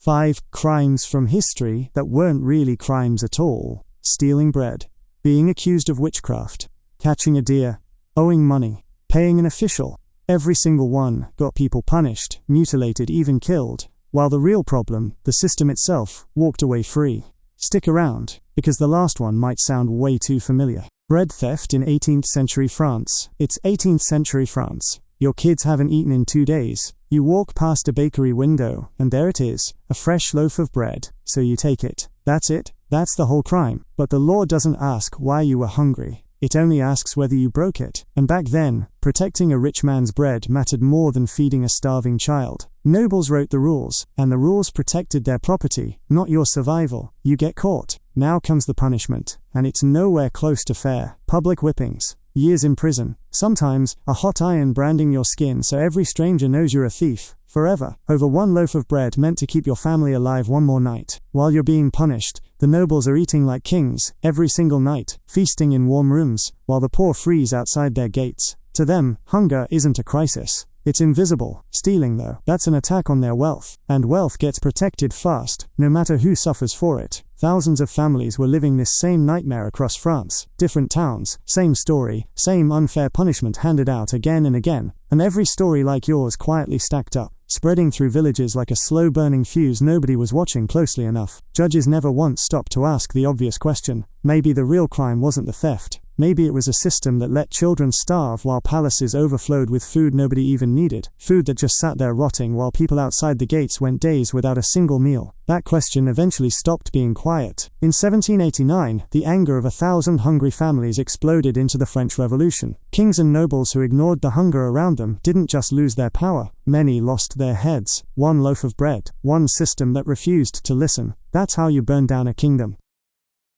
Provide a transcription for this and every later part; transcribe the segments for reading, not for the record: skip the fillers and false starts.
5 crimes from history that weren't really crimes at all. Stealing bread. Being accused of witchcraft. Catching a deer. Owing money. Paying an official. Every single one got people punished, mutilated, even killed, while the real problem, the system itself, walked away free. Stick around, because the last one might sound way too familiar. Bread theft in 18th century France. It's 18th century France. Your kids haven't eaten in 2 days. You walk past a bakery window, and there it is, a fresh loaf of bread, so you take it. That's it. That's the whole crime. But the law doesn't ask why you were hungry. It only asks whether you broke it. And back then, protecting a rich man's bread mattered more than feeding a starving child. Nobles wrote the rules, and the rules protected their property, not your survival. You get caught. Now comes the punishment, and it's nowhere close to fair. Public whippings. Years in prison. Sometimes, a hot iron branding your skin so every stranger knows you're a thief. Forever. Over one loaf of bread meant to keep your family alive one more night. While you're being punished, the nobles are eating like kings, every single night, feasting in warm rooms, while the poor freeze outside their gates. To them, hunger isn't a crisis. It's invisible. Stealing, though, that's an attack on their wealth. And wealth gets protected fast, no matter who suffers for it. Thousands of families were living this same nightmare across France. Different towns, same story, same unfair punishment handed out again and again. And every story like yours quietly stacked up, spreading through villages like a slow-burning fuse nobody was watching closely enough. Judges never once stopped to ask the obvious question. Maybe the real crime wasn't the theft. Maybe it was a system that let children starve while palaces overflowed with food nobody even needed. Food that just sat there rotting while people outside the gates went days without a single meal. That question eventually stopped being quiet. In 1789, the anger of 1,000 hungry families exploded into the French Revolution. Kings and nobles who ignored the hunger around them didn't just lose their power. Many lost their heads. One loaf of bread. One system that refused to listen. That's how you burn down a kingdom.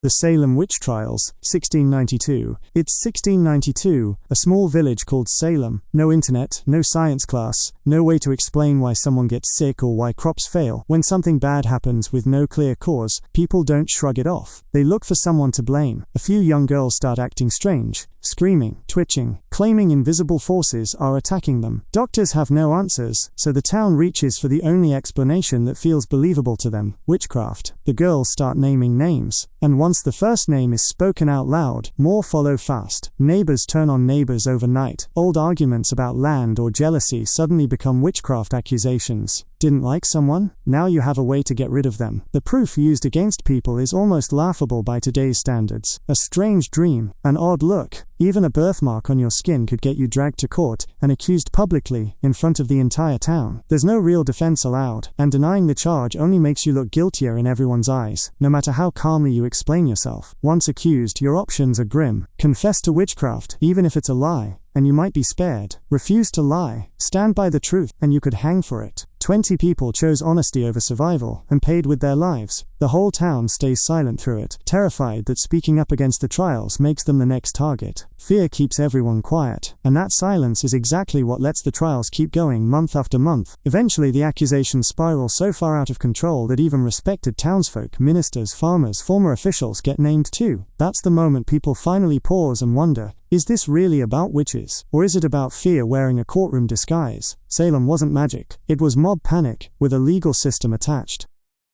The Salem witch trials, 1692. It's 1692, a small village called Salem. No internet, no science class, no way to explain why someone gets sick or why crops fail. When something bad happens with no clear cause, people don't shrug it off. They look for someone to blame. A few young girls start acting strange, screaming, twitching, claiming invisible forces are attacking them. Doctors have no answers, so the town reaches for the only explanation that feels believable to them: witchcraft. The girls start naming names, and once the first name is spoken out loud, more follow fast. Neighbors turn on neighbors overnight. Old arguments about land or jealousy suddenly become witchcraft accusations. Didn't like someone? Now you have a way to get rid of them. The proof used against people is almost laughable by today's standards. A strange dream, an odd look, even a birthmark on your skin could get you dragged to court and accused publicly in front of the entire town. There's no real defense allowed, and denying the charge only makes you look guiltier in everyone's eyes, no matter how calmly you explain yourself. Once accused, your options are grim. Confess to witchcraft, even if it's a lie, and you might be spared. Refuse to lie. Stand by the truth, and you could hang for it. 20 people chose honesty over survival and paid with their lives. The whole town stays silent through it, terrified that speaking up against the trials makes them the next target. Fear keeps everyone quiet, and that silence is exactly what lets the trials keep going month after month. Eventually, the accusations spiral so far out of control that even respected townsfolk, ministers, farmers, former officials get named too. That's the moment people finally pause and wonder, is this really about witches? Or is it about fear wearing a courtroom disguise? Salem wasn't magic. It was mob panic, with a legal system attached.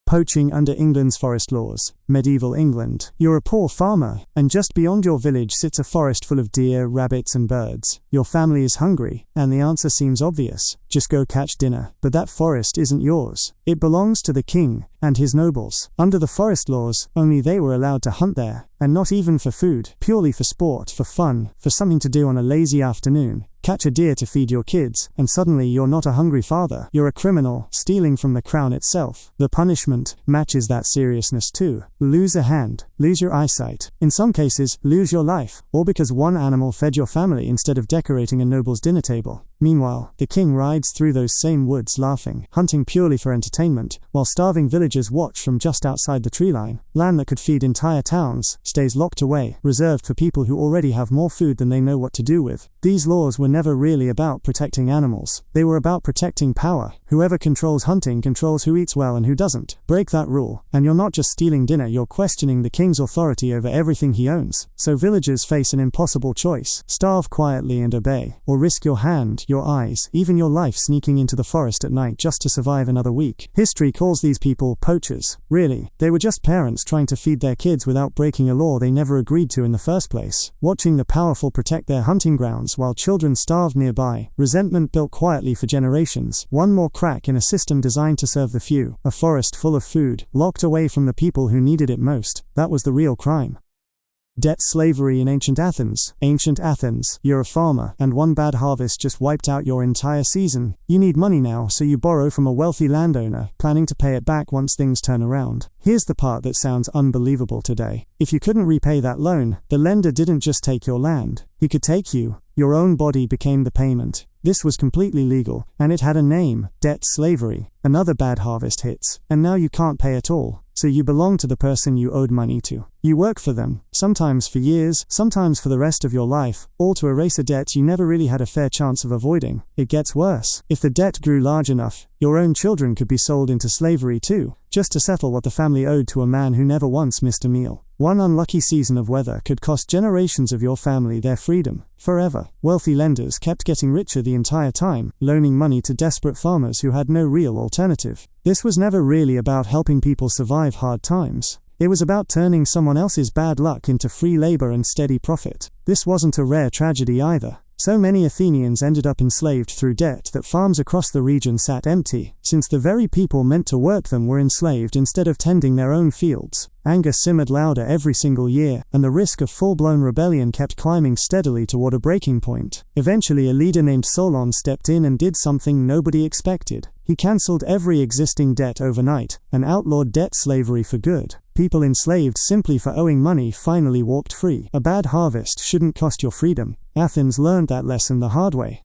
Poaching under England's forest laws. Medieval England. You're a poor farmer, and just beyond your village sits a forest full of deer, rabbits, and birds. Your family is hungry, and the answer seems obvious. Just go catch dinner. But that forest isn't yours. It belongs to the king and his nobles. Under the forest laws, only they were allowed to hunt there, and not even for food, purely for sport, for fun, for something to do on a lazy afternoon. Catch a deer to feed your kids, and suddenly you're not a hungry father. You're a criminal, stealing from the crown itself. The punishment matches that seriousness too. Lose a hand, lose your eyesight. In some cases, lose your life, all because one animal fed your family instead of decorating a noble's dinner table. Meanwhile, the king rides through those same woods laughing, hunting purely for entertainment, while starving villagers watch from just outside the tree line. Land that could feed entire towns stays locked away, reserved for people who already have more food than they know what to do with. These laws were never really about protecting animals. They were about protecting power. Whoever controls hunting controls who eats well and who doesn't. Break that rule, and you're not just stealing dinner, you're questioning the king claims authority over everything he owns. So villagers face an impossible choice: starve quietly and obey, or risk your hand, your eyes, even your life sneaking into the forest at night just to survive another week. History calls these people poachers. Really, they were just parents trying to feed their kids without breaking a law they never agreed to in the first place. Watching the powerful protect their hunting grounds while children starved nearby, resentment built quietly for generations. One more crack in a system designed to serve the few, a forest full of food, locked away from the people who needed it most. That was the real crime. Debt slavery in ancient Athens. Ancient Athens, you're a farmer, and one bad harvest just wiped out your entire season. You need money now, so you borrow from a wealthy landowner, planning to pay it back once things turn around. Here's the part that sounds unbelievable today. If you couldn't repay that loan, the lender didn't just take your land. He could take you. Your own body became the payment. This was completely legal, and it had a name: debt slavery. Another bad harvest hits, and now you can't pay at all. So you belong to the person you owed money to. You work for them, sometimes for years, sometimes for the rest of your life, all to erase a debt you never really had a fair chance of avoiding. It gets worse. If the debt grew large enough, your own children could be sold into slavery too, just to settle what the family owed to a man who never once missed a meal. One unlucky season of weather could cost generations of your family their freedom, forever. Wealthy lenders kept getting richer the entire time, loaning money to desperate farmers who had no real alternative. This was never really about helping people survive hard times. It was about turning someone else's bad luck into free labor and steady profit. This wasn't a rare tragedy either. So many Athenians ended up enslaved through debt that farms across the region sat empty, since the very people meant to work them were enslaved instead of tending their own fields. Anger simmered louder every single year, and the risk of full-blown rebellion kept climbing steadily toward a breaking point. Eventually, a leader named Salem stepped in and did something nobody expected. He cancelled every existing debt overnight, and outlawed debt slavery for good. People enslaved simply for owing money finally walked free. A bad harvest shouldn't cost your freedom. Athens learned that lesson the hard way.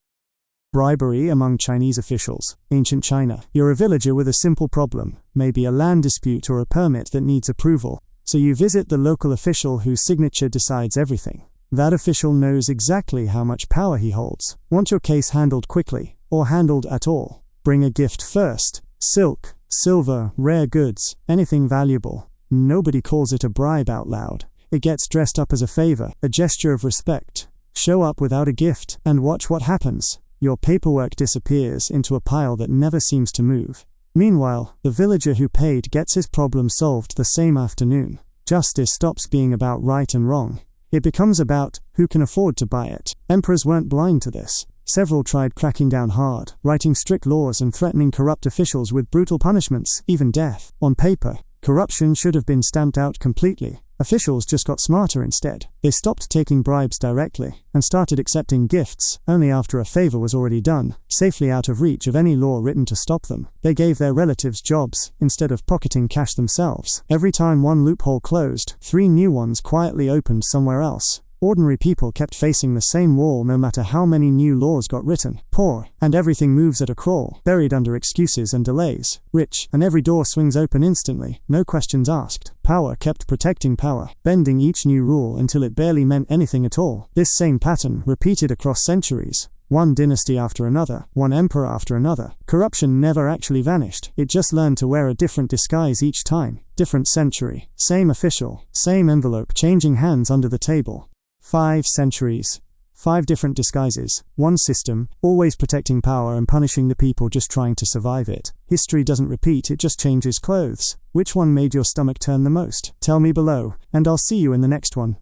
Bribery among Chinese officials. Ancient China. You're a villager with a simple problem, maybe a land dispute or a permit that needs approval. So you visit the local official whose signature decides everything. That official knows exactly how much power he holds. Want your case handled quickly, or handled at all? Bring a gift first. Silk, silver, rare goods, anything valuable. Nobody calls it a bribe out loud. It gets dressed up as a favor, a gesture of respect. Show up without a gift, and watch what happens. Your paperwork disappears into a pile that never seems to move. Meanwhile, the villager who paid gets his problem solved the same afternoon. Justice stops being about right and wrong. It becomes about who can afford to buy it. Emperors weren't blind to this. Several tried cracking down hard, writing strict laws and threatening corrupt officials with brutal punishments, even death. On paper, corruption should have been stamped out completely. Officials just got smarter instead. They stopped taking bribes directly, and started accepting gifts, only after a favor was already done, safely out of reach of any law written to stop them. They gave their relatives jobs, instead of pocketing cash themselves. Every time one loophole closed, 3 new ones quietly opened somewhere else. Ordinary people kept facing the same wall no matter how many new laws got written. Poor, and everything moves at a crawl, buried under excuses and delays. Rich, and every door swings open instantly, no questions asked. Power kept protecting power, bending each new rule until it barely meant anything at all. This same pattern, repeated across centuries. One dynasty after another, one emperor after another. Corruption never actually vanished. It just learned to wear a different disguise each time. Different century. Same official. Same envelope changing hands under the table. 5 centuries. 5 different disguises. One system, always protecting power and punishing the people just trying to survive it. History doesn't repeat, it just changes clothes. Which one made your stomach turn the most? Tell me below, and I'll see you in the next one.